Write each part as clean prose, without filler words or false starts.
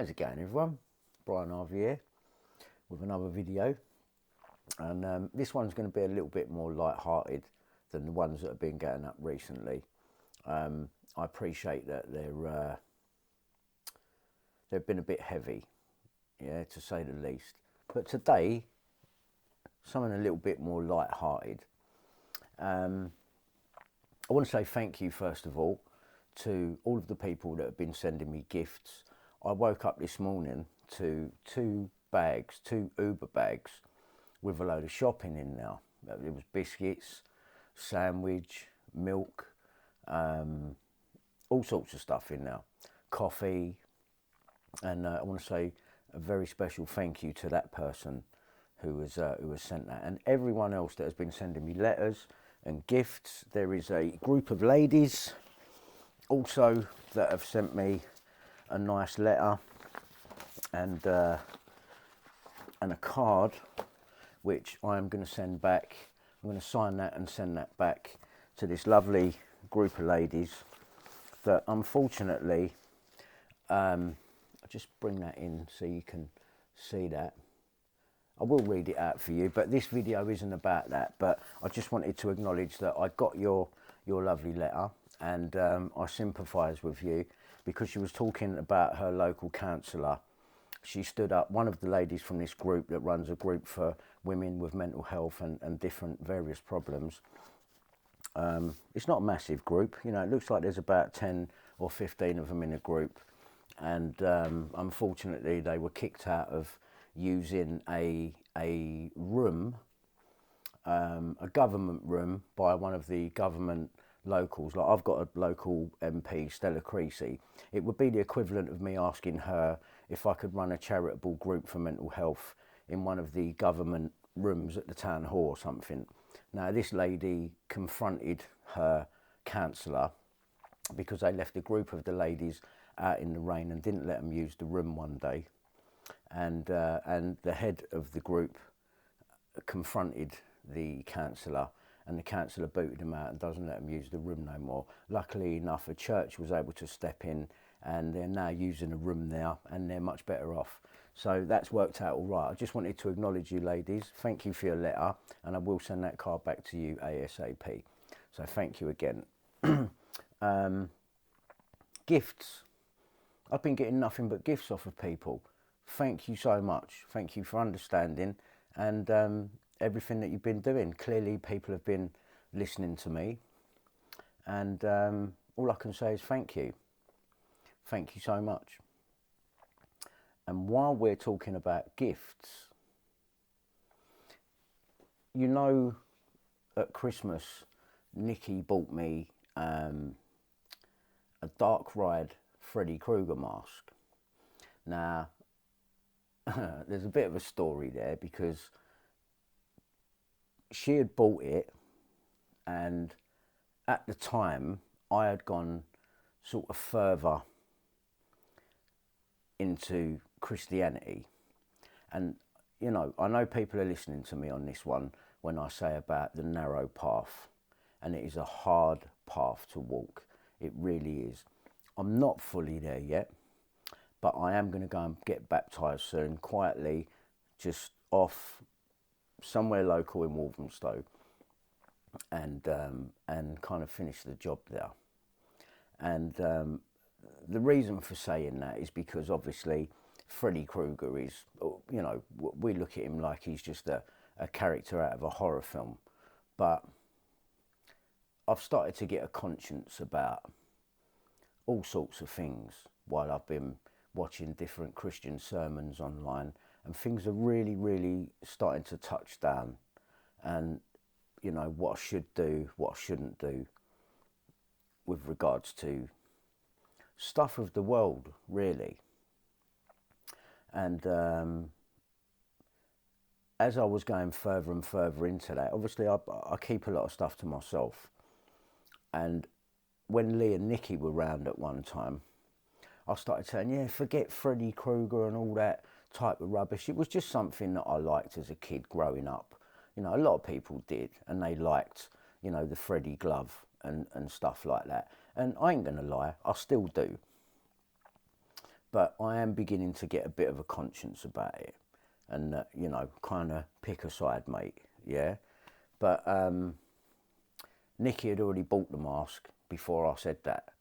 How's it going, everyone? Brian Harvey here with another video, and this one's going to be a little bit more light-hearted than the ones that have been going up recently. I appreciate that they've been a bit heavy, yeah, to say the least. But today, something a little bit more light-hearted. I want to say thank you first of all to all of the people that have been sending me gifts. I woke up this morning to two Uber bags with a load of shopping in now. It was biscuits, sandwich, milk, all sorts of stuff in now, coffee, and I want to say a very special thank you to that person who has sent that, and everyone else that has been sending me letters and gifts. There is a group of ladies also that have sent me a nice letter and a card, which I am going to send back. I'm going to sign that and send that back to this lovely group of ladies that unfortunately, I'll just bring that in so you can see that. I will read it out for you, but this video isn't about that. But I just wanted to acknowledge that I got your lovely letter, and I sympathise with you, because she was talking about her local councillor. She stood up, one of the ladies from this group that runs a group for women with mental health and different various problems. It's not a massive group, you know, it looks like there's about 10 or 15 of them in a group. And unfortunately they were kicked out of using a room, a government room, by one of the government locals. Like, I've got a local MP, Stella Creasy. It would be the equivalent of me asking her if I could run a charitable group for mental health in one of the government rooms at the town hall or something. Now, this lady confronted her councillor because they left a group of the ladies out in the rain and didn't let them use the room one day. And the head of the group confronted the councillor, and the councillor booted him out and doesn't let them use the room no more. Luckily enough, a church was able to step in, and they're now using a room now, and they're much better off. So that's worked out all right. I just wanted to acknowledge you ladies. Thank you for your letter, and I will send that card back to you ASAP. So thank you again. Gifts. I've been getting nothing but gifts off of people. Thank you so much. Thank you for understanding and everything that you've been doing. Clearly people have been listening to me, and all I can say is thank you. Thank you so much. And while we're talking about gifts, you know, at Christmas, Nikki bought me a Dark Ride Freddy Krueger mask. Now, there's a bit of a story there, because she had bought it, and at the time I had gone sort of further into Christianity. And, you know, I know people are listening to me on this one when I say about the narrow path, and it is a hard path to walk. It really is. I'm not fully there yet, but I am going to go and get baptised soon, quietly, just off somewhere local in Walthamstow, and kind of finish the job there. And the reason for saying that is because obviously Freddy Krueger is, you know, we look at him like he's just a character out of a horror film, but I've started to get a conscience about all sorts of things while I've been watching different Christian sermons online, and things are really, really starting to touch down, and, you know, what I should do, what I shouldn't do with regards to stuff of the world, really. And as I was going further and further into that, obviously I keep a lot of stuff to myself, and when Lee and Nikki were round at one time, I started saying, yeah, forget Freddy Krueger and all that type of rubbish. It was just something that I liked as a kid growing up. You know, a lot of people did, and they liked, you know, the Freddy glove and stuff like that. And I ain't gonna lie, I still do. but I am beginning to get a bit of a conscience about it, and you know, kind of pick a side, mate. Yeah, but Nicky had already bought the mask before I said that,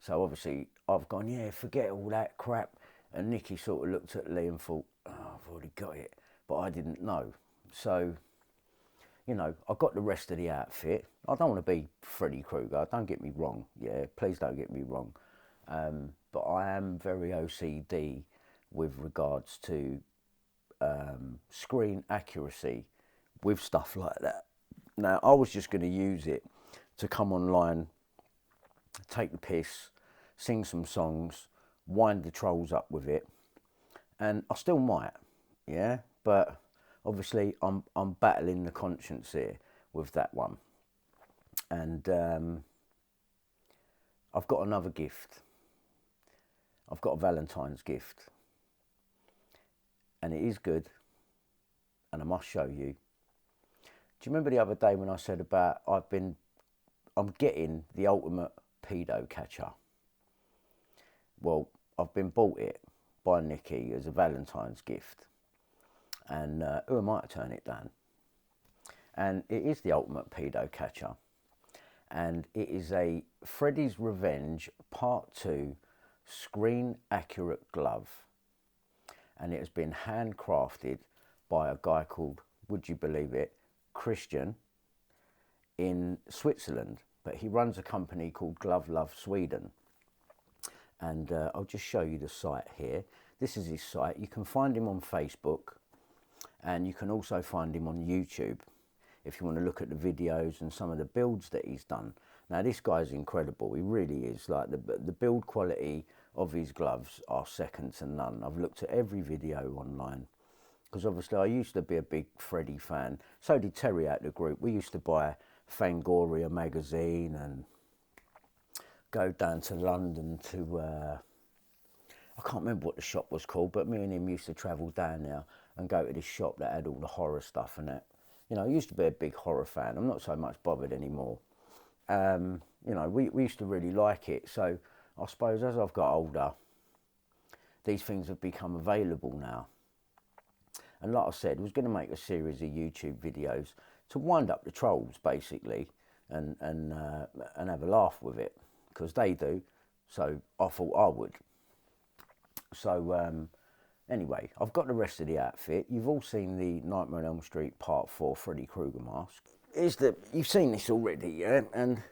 so obviously I've gone, yeah, forget all that crap, and Nicky sort of looked at Lee and thought, oh, I've already got it, but I didn't know, so. You know, I got the rest of the outfit. I don't want to be Freddy Krueger, don't get me wrong, yeah, please don't get me wrong. But I am very OCD with regards to screen accuracy with stuff like that. Now, I was just going to use it to come online, take the piss, sing some songs, wind the trolls up with it, and I still might, yeah, but obviously I'm battling the conscience here with that one, and I've got another gift. I've got a Valentine's gift, and it is good, and I must show you. Do you remember the other day when I said about I'm getting the ultimate pedo catcher? Well, I've been bought it by Nicky as a Valentine's gift. And who am I to turn it down? And it is the ultimate pedo catcher. And it is a Freddy's Revenge Part 2 screen accurate glove. And it has been handcrafted by a guy called, would you believe it, Christian in Switzerland. But he runs a company called Glove Love Sweden. And I'll just show you the site here. This is his site. You can find him on Facebook. And you can also find him on YouTube if you want to look at the videos and some of the builds that he's done. Now, this guy's incredible. He really is. Like the build quality of his gloves are second to none. I've looked at every video online because obviously I used to be a big Freddy fan. So did Terry out the group. We used to buy Fangoria magazine and go down to London to... I can't remember what the shop was called, but me and him used to travel down there and go to this shop that had all the horror stuff and that. You know, I used to be a big horror fan. I'm not so much bothered anymore. You know, we used to really like it. So I suppose as I've got older, these things have become available now. And like I said, I was going to make a series of YouTube videos to wind up the trolls, basically, and have a laugh with it, because they do. So I thought I would. So anyway, I've got the rest of the outfit. You've all seen the Nightmare on Elm Street Part 4 Freddy Krueger mask. You've seen this already, yeah? And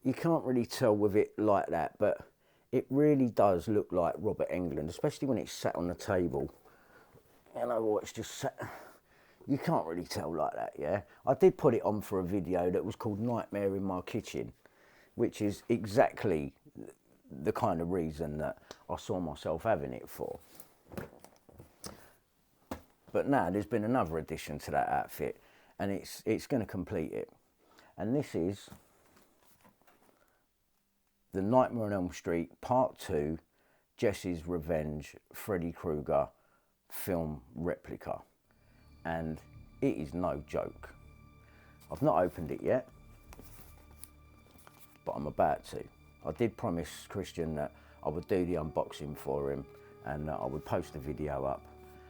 you can't really tell with it like that, but it really does look like Robert Englund, especially when it's sat on the table. You know, it's just sat... You can't really tell like that, yeah? I did put it on for a video that was called Nightmare in My Kitchen, which is exactly the kind of reason that I saw myself having it for. But now there's been another addition to that outfit, and it's going to complete it. And this is the Nightmare on Elm Street Part 2 Jesse's Revenge Freddy Krueger film replica. And it is no joke. I've not opened it yet, but I'm about to. I did promise Christian that I would do the unboxing for him and that I would post the video up,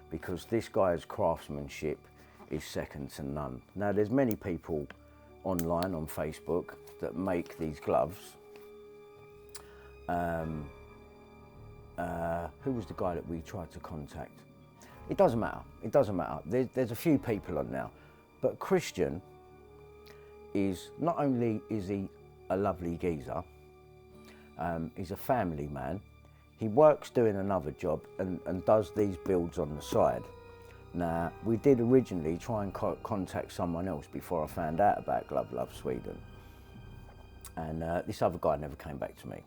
because this guy's craftsmanship is second to none. Now, there's many people online on Facebook that make these gloves. Who was the guy that we tried to contact? It doesn't matter. It doesn't matter. There's a few people on now, but Christian is, not only is he a lovely geezer, he's a family man. He works doing another job and does these builds on the side. Now, we did originally try and contact someone else before I found out about Glove Love Sweden. And this other guy never came back to me.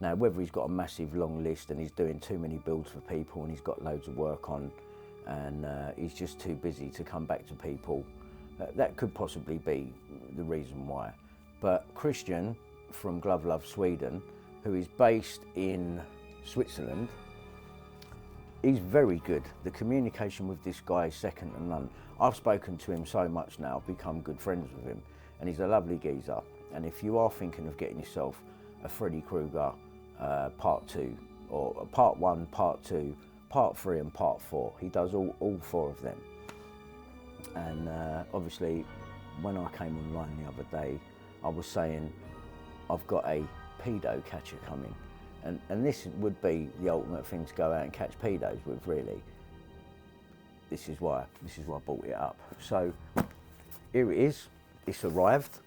Now, whether he's got a massive long list and he's doing too many builds for people and he's got loads of work on and he's just too busy to come back to people, that could possibly be the reason why. But Christian from Glove Love Sweden, who is based in Switzerland, he's very good. The communication with this guy is second to none. I've spoken to him so much now, I've become good friends with him, and he's a lovely geezer. And if you are thinking of getting yourself a Freddy Krueger Part 2 or part 1, part 2, part 3 and part 4. He does all 4 of them. And obviously when I came online the other day, I was saying I've got a pedo catcher coming, and this would be the ultimate thing to go out and catch pedos with, really. This is why I bought it up. So here it is, it's arrived.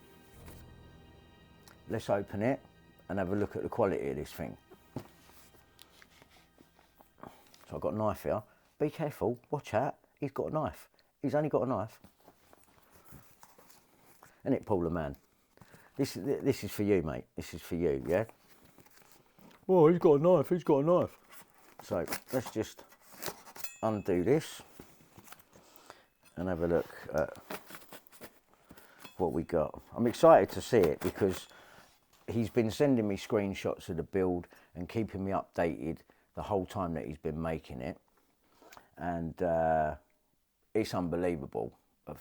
Let's open it and have a look at the quality of this thing. So I've got a knife here. Be careful, watch out, he's got a knife. He's only got a knife. Isn't it, Paula, man? This is for you, mate. This is for you, yeah? Oh, he's got a knife, he's got a knife. So let's just undo this and have a look at what we got. I'm excited to see it because he's been sending me screenshots of the build and keeping me updated the whole time that he's been making it. And it's unbelievable.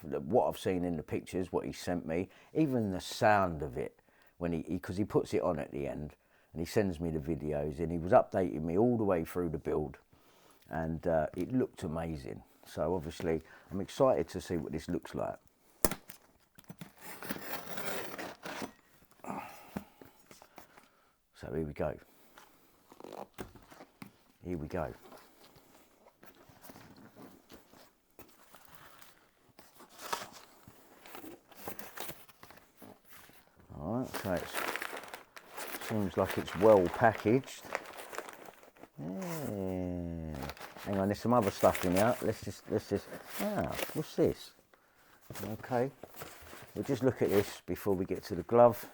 What I've seen in the pictures, what he sent me, even the sound of it, when because he puts it on at the end and he sends me the videos, and he was updating me all the way through the build, and it looked amazing. So obviously I'm excited to see what this looks like. So here we go. Here we go. Alright, so it seems like it's well packaged. Yeah. Hang on, there's some other stuff in here. Let's just, what's this? Okay, we'll just look at this before we get to the glove.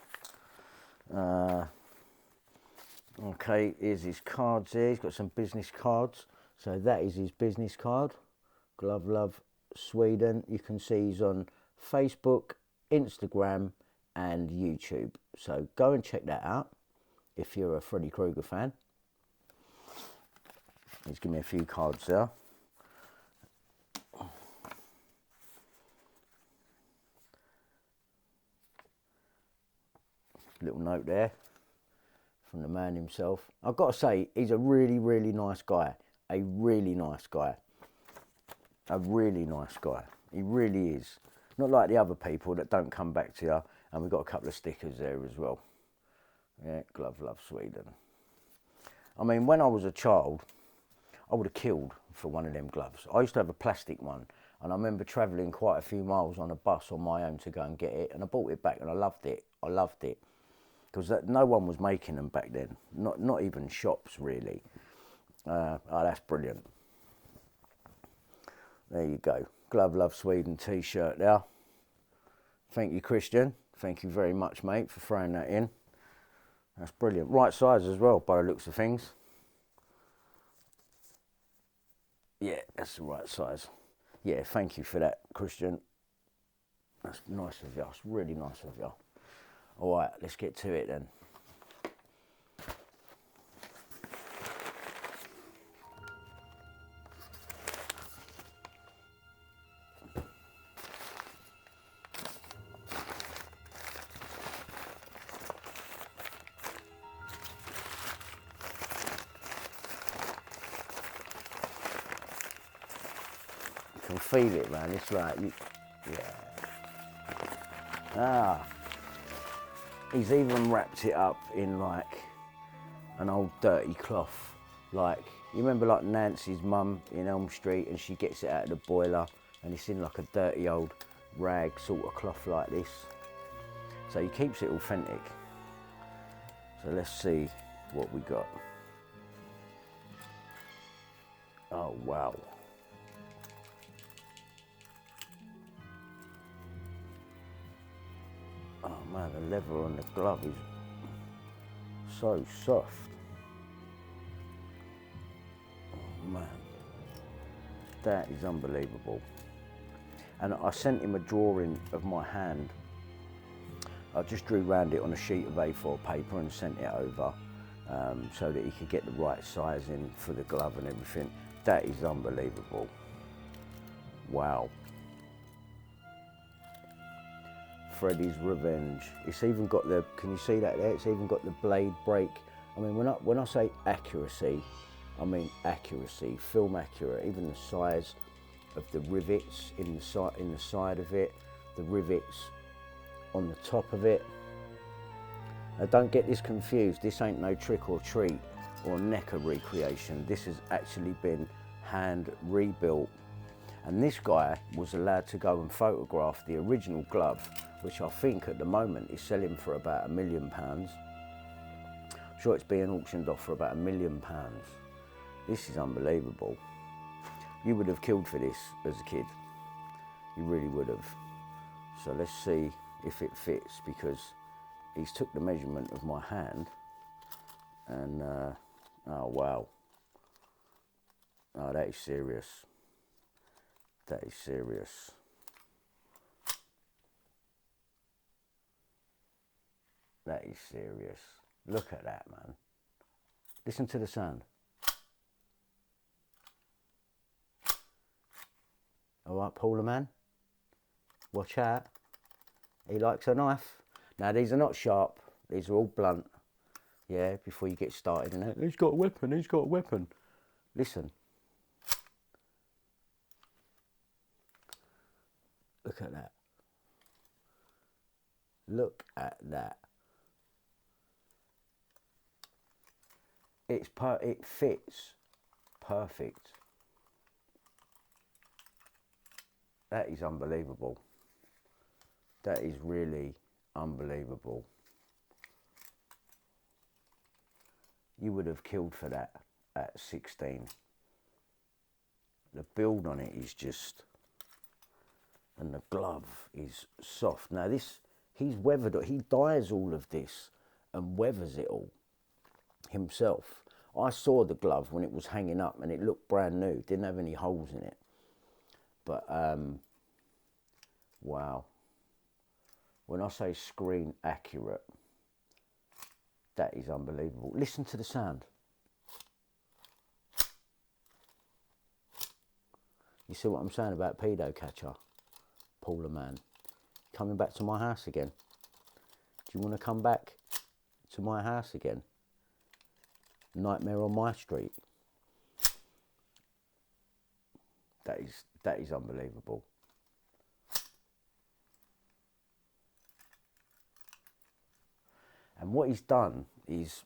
Okay, here's his cards here. He's got some business cards. So that is his business card. Glove Love Sweden. You can see he's on Facebook, Instagram and YouTube. So go and check that out if you're a Freddy Krueger fan. He's given me a few cards there. Little note there from the man himself. I've got to say, he's a really, really nice guy. A really nice guy. A really nice guy. He really is. Not like the other people that don't come back to you. And we've got a couple of stickers there as well. Yeah, Glove Love Sweden. I mean, when I was a child, I would have killed for one of them gloves. I used to have a plastic one, and I remember travelling quite a few miles on a bus on my own to go and get it, and I bought it back and I loved it. I loved it. Because no one was making them back then. Not even shops, really. Oh, that's brilliant. There you go. Glove Love Sweden t-shirt there. Thank you, Christian. Thank you very much, mate, for throwing that in. That's brilliant. Right size as well, by the looks of things. Yeah, that's the right size. Yeah, thank you for that, Christian. That's nice of you. It's really nice of you. All right, let's get to it then. You can feel it, man. It's like, yeah. He's even wrapped it up in like an old dirty cloth. Like, you remember like Nancy's mum in Elm Street, and she gets it out of the boiler and it's in like a dirty old rag sort of cloth like this. So he keeps it authentic. So let's see what we got. Oh, wow. Oh man, the leather on the glove is so soft. Oh man, that is unbelievable. And I sent him a drawing of my hand. I just drew round it on a sheet of A4 paper and sent it over so that he could get the right sizing for the glove and everything. That is unbelievable. Wow. Freddy's Revenge. It's even got the, can you see that there? It's even got the blade break I mean, when I say accuracy, I mean accuracy, film accurate. Even the size of the rivets in the side of it, the rivets on the top of it. Now don't get this confused. This ain't no trick or treat or NECA recreation. This has actually been hand rebuilt. And this guy was allowed to go and photograph the original glove, which I think at the moment is selling for about £1 million. I'm sure it's being auctioned off for about £1 million. This is unbelievable. You would have killed for this as a kid. You really would have. So let's see if it fits, because he's took the measurement of my hand and, oh wow. Oh, that is serious. That is serious. That is serious. Look at that, man. Listen to the sound. All right, Paula, man. Watch out. He likes a knife. Now, these are not sharp. These are all blunt. Yeah, before you get started. And he's got a weapon. He's got a weapon. Listen. Look at that. Look at that. It fits perfect. That is unbelievable. That is really unbelievable. You would have killed for that at 16. The build on it is just, and the glove is soft. Now this, he's weathered it. He dyes all of this and weathers it all himself. I saw the glove when it was hanging up and it looked brand new. Didn't have any holes in it. But, wow. When I say screen accurate, that is unbelievable. Listen to the sound. You see what I'm saying about pedo catcher, Paula, man? Coming back to my house again. Do you want to come back to my house again? Nightmare on my street. That is unbelievable. And what he's done is,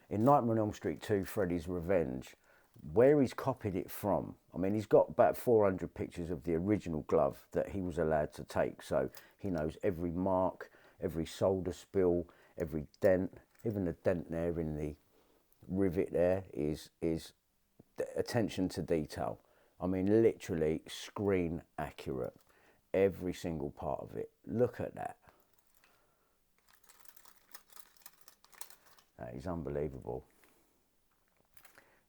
in Nightmare on Elm Street 2, Freddy's Revenge, where he's copied it from, I mean, he's got about 400 pictures of the original glove that he was allowed to take. So he knows every mark, every solder spill, every dent, even the dent there in the rivet there is attention to detail. I mean, literally screen accurate. Every single part of it. Look at that. That is unbelievable.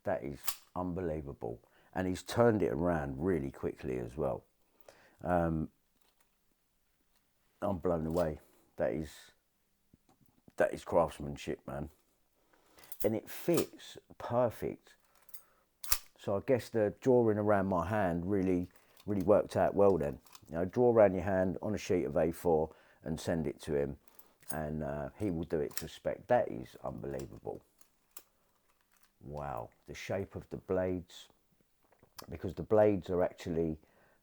That is unbelievable. And he's turned it around really quickly as well. I'm blown away. That is craftsmanship, man. And it fits perfect. So I guess the drawing around my hand really worked out well then. You know, draw around your hand on a sheet of A4 and send it to him, and he will do it to spec. That is unbelievable. Wow, the shape of the blades, because the blades are actually,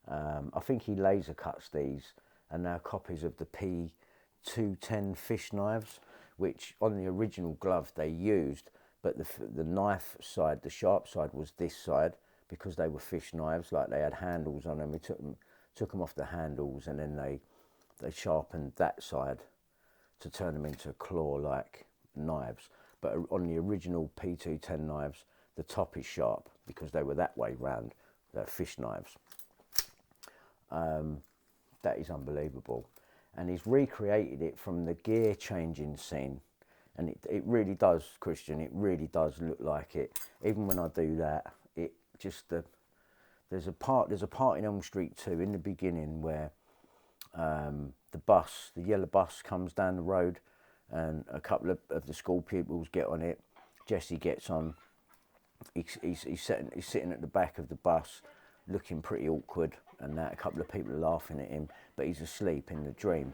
I think he laser cuts these, and they're copies of the P210 fish knives, which on the original glove they used, but the knife side, the sharp side, was this side, because they were fish knives, like they had handles on them. We took them off the handles, and then they sharpened that side to turn them into claw-like knives. But on the original P210 knives, the top is sharp because they were that way round. They're fish knives. That is unbelievable. And he's recreated it from the gear changing scene. And it really does, Christian, it really does look like it. Even when I do that, it just, there's a part in Elm Street 2 in the beginning where the yellow bus comes down the road, and a couple of the school pupils get on it. Jesse gets on. He's sitting at the back of the bus, looking pretty awkward, and that a couple of people are laughing at him, but he's asleep in the dream.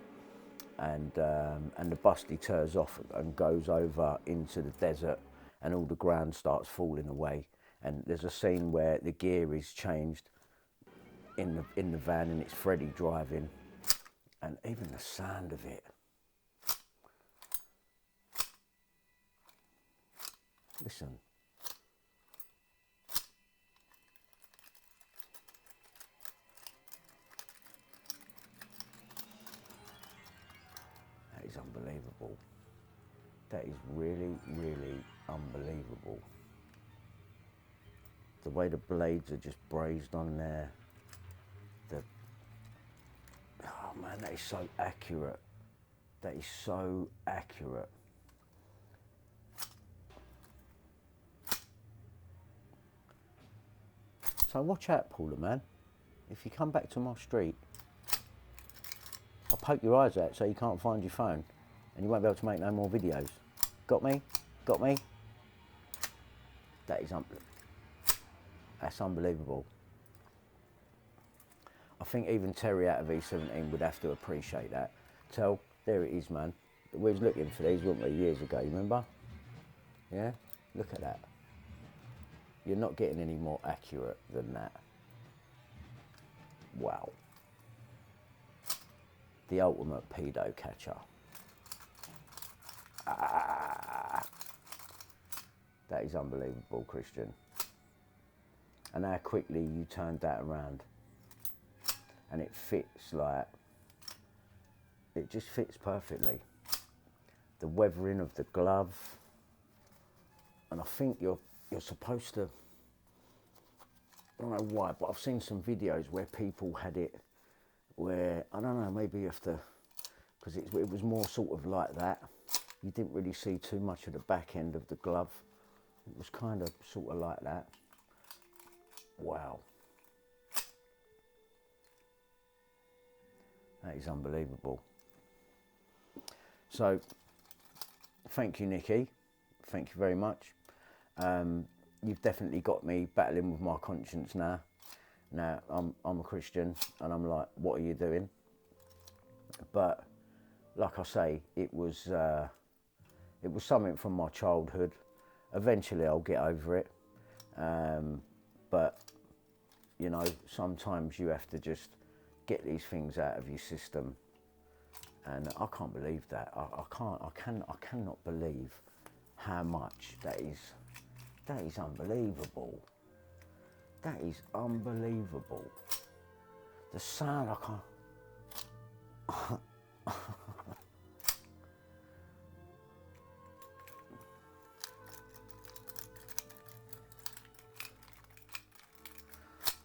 and the bus deters off and goes over into the desert, and all the ground starts falling away. And there's a scene where the gear is changed in the van, and it's Freddie driving, and even the sound of it. Listen. That is unbelievable. That is really, really unbelievable. The way the blades are just brazed on there. Oh man, that is so accurate. That is so accurate. So watch out, Paula, man. If you come back to my street, I'll poke your eyes out so you can't find your phone, and you won't be able to make no more videos. Got me? Got me? That is that's unbelievable. I think even Terry out of E17 would have to appreciate that. Tell, there it is, man. We was looking for these, weren't we, years ago, you remember? Yeah? Look at that. You're not getting any more accurate than that. Wow. The ultimate pedo catcher. Ah. That is unbelievable, Christian. And how quickly you turned that around. And it fits like, it just fits perfectly. The weathering of the glove. And I think you're supposed to, I don't know why, but I've seen some videos where people had it where, I don't know, maybe you have to, because it was more sort of like that. You didn't really see too much of the back end of the glove. It was kind of sort of like that. Wow. That is unbelievable. So, thank you, Nikki. Thank you very much. You've definitely got me battling with my conscience now. Now, I'm a Christian, and I'm like, what are you doing? But, like I say, it was something from my childhood. Eventually, I'll get over it. But, you know, sometimes you have to just get these things out of your system. And I can't believe that. I cannot believe how much that is. That is unbelievable. That is unbelievable. The sound, I can't.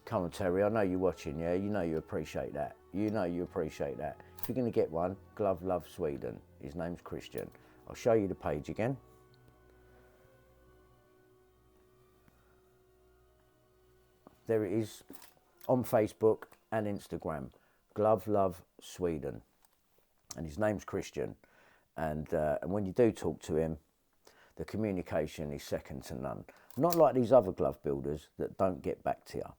Come on, Terry, I know you're watching, yeah? You know you appreciate that. You know you appreciate that. If you're going to get one, Glove Love Sweden. His name's Christian. I'll show you the page again. There it is on Facebook and Instagram. Glove Love Sweden. And his name's Christian. And when you do talk to him, the communication is second to none. Not like these other glove builders that don't get back to you.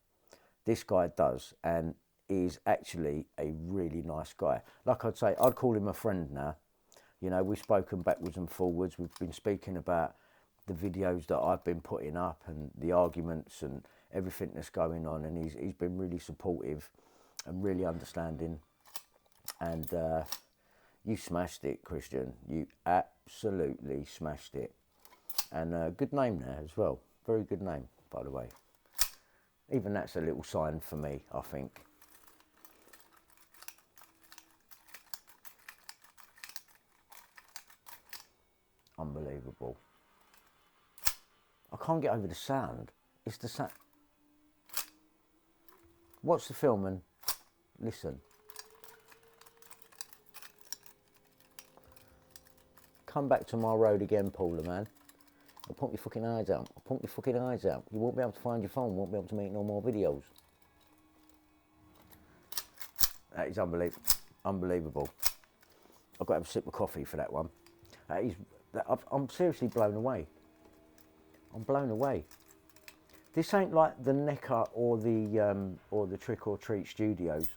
This guy does, and is actually a really nice guy. Like I'd say, I'd call him a friend now. You know, we've spoken backwards and forwards. We've been speaking about the videos that I've been putting up and the arguments and everything that's going on. And he's been really supportive and really understanding. And you smashed it, Christian. You absolutely smashed it. And good name there as well. Very good name, by the way. Even that's a little sign for me, I think. Unbelievable. I can't get over the sound. It's the sound. Watch the film and listen. Come back to my road again, Paula, man. I'll pump your fucking eyes out. I'll pump your fucking eyes out. You won't be able to find your phone. Won't be able to make no more videos. That is unbelievable. I've got to have a sip of coffee for that one. I'm seriously blown away. I'm blown away. This ain't like the Necker or the Trick or Treat Studios.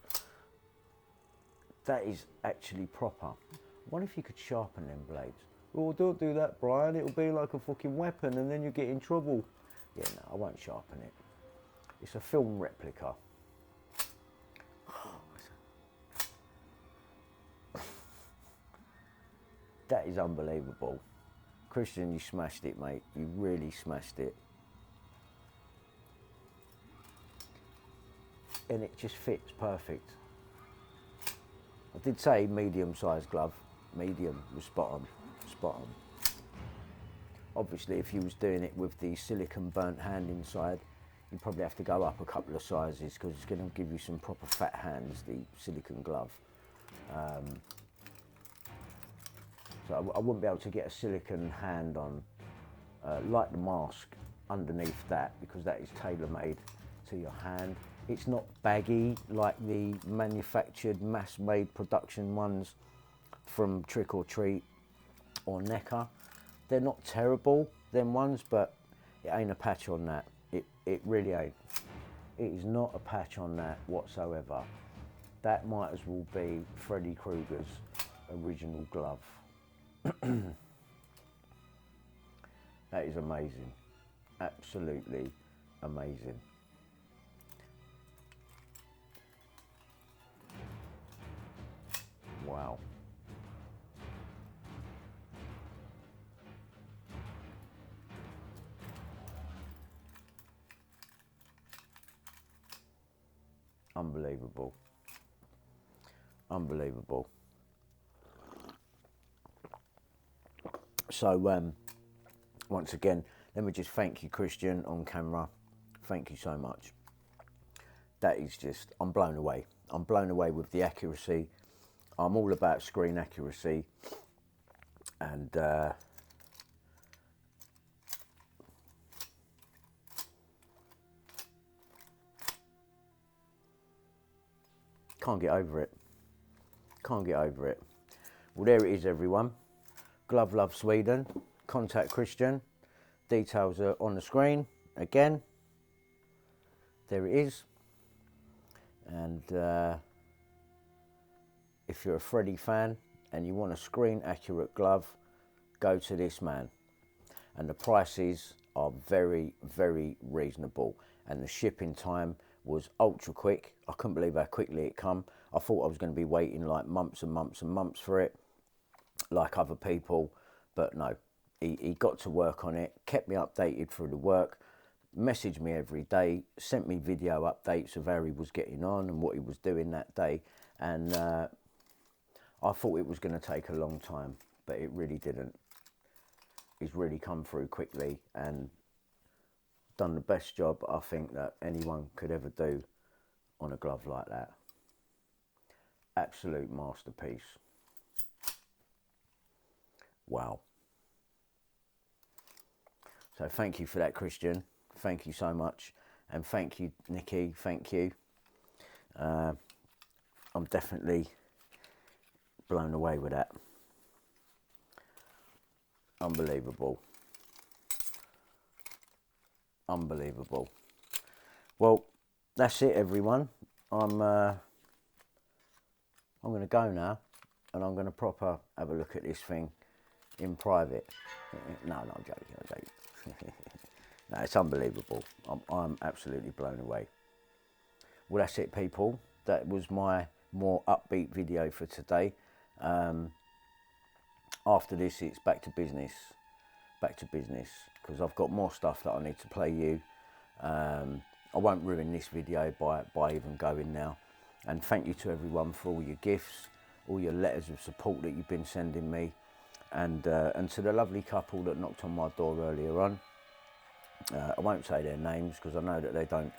That is actually proper. What if you could sharpen them blades? Oh, don't do that, Brian. It'll be like a fucking weapon and then you get in trouble. Yeah, no, I won't sharpen it. It's a film replica. That is unbelievable. Christian, you smashed it, mate. You really smashed it. And it just fits perfect. I did say medium-sized glove. Medium was spot on, spot on. Obviously, if you was doing it with the silicone burnt hand inside, you'd probably have to go up a couple of sizes because it's going to give you some proper fat hands, the silicone glove. So I wouldn't be able to get a silicone hand on, like the mask, underneath that, because that is tailor-made to your hand. It's not baggy like the manufactured, mass-made production ones from Trick or Treat or Necker. They're not terrible, them ones, but it ain't a patch on that. It really ain't. It is not a patch on that whatsoever. That might as well be Freddy Krueger's original glove. That is amazing. Absolutely amazing. Wow. Unbelievable. Unbelievable. So, once again, let me just thank you, Christian, on camera. Thank you so much. That is just, I'm blown away. I'm blown away with the accuracy. I'm all about screen accuracy. And can't get over it. Can't get over it. Well, there it is, everyone. Glove Love Sweden. Contact Christian. Details are on the screen again. There it is. And if you're a Freddy fan and you want a screen accurate glove, go to this man. And the prices are very, very reasonable. And the shipping time was ultra quick. I couldn't believe how quickly it come. I thought I was going to be waiting like months and months and months for it, like other people, but no. He got to work on it, kept me updated through the work, messaged me every day, sent me video updates of how he was getting on and what he was doing that day. And I thought it was going to take a long time, but it really didn't. He's really come through quickly and done the best job I think that anyone could ever do on a glove like that. Absolute masterpiece. Wow. So thank you for that, Christian. Thank you so much. And thank you, Nikki. Thank you. I'm definitely blown away with that. Unbelievable. Unbelievable. Well, that's it, everyone. I'm going to go now, and I'm going to proper have a look at this thing in private. No, I'm joking. No, it's unbelievable. I'm absolutely blown away. Well, that's it, people. That was my more upbeat video for today. After this, it's back to business. Back to business, because I've got more stuff that I need to play you. I won't ruin this video by even going now. And thank you to everyone for all your gifts, all your letters of support that you've been sending me, and to the lovely couple that knocked on my door earlier on. I won't say their names because I know that they don't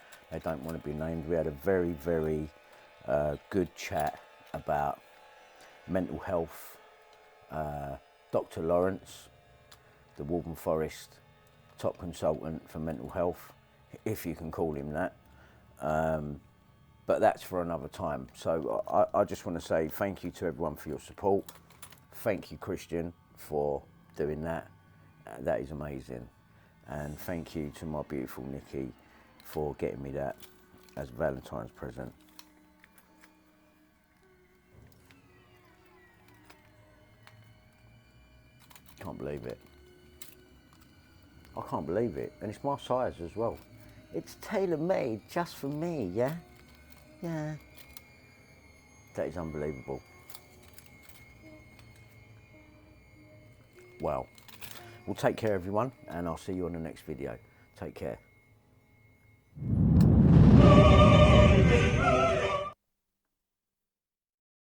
want to be named. We had a very, very good chat about mental health. Dr. Lawrence, the Waltham Forest top consultant for mental health, if you can call him that. But that's for another time. So I just want to say thank you to everyone for your support. Thank you, Christian, for doing that. That is amazing. And thank you to my beautiful Nikki for getting me that as a Valentine's present. can't believe it. I can't believe it. And it's my size as well. It's tailor-made just for me, yeah? Yeah. That is unbelievable. Well, take care everyone, and I'll see you on the next video. Take care.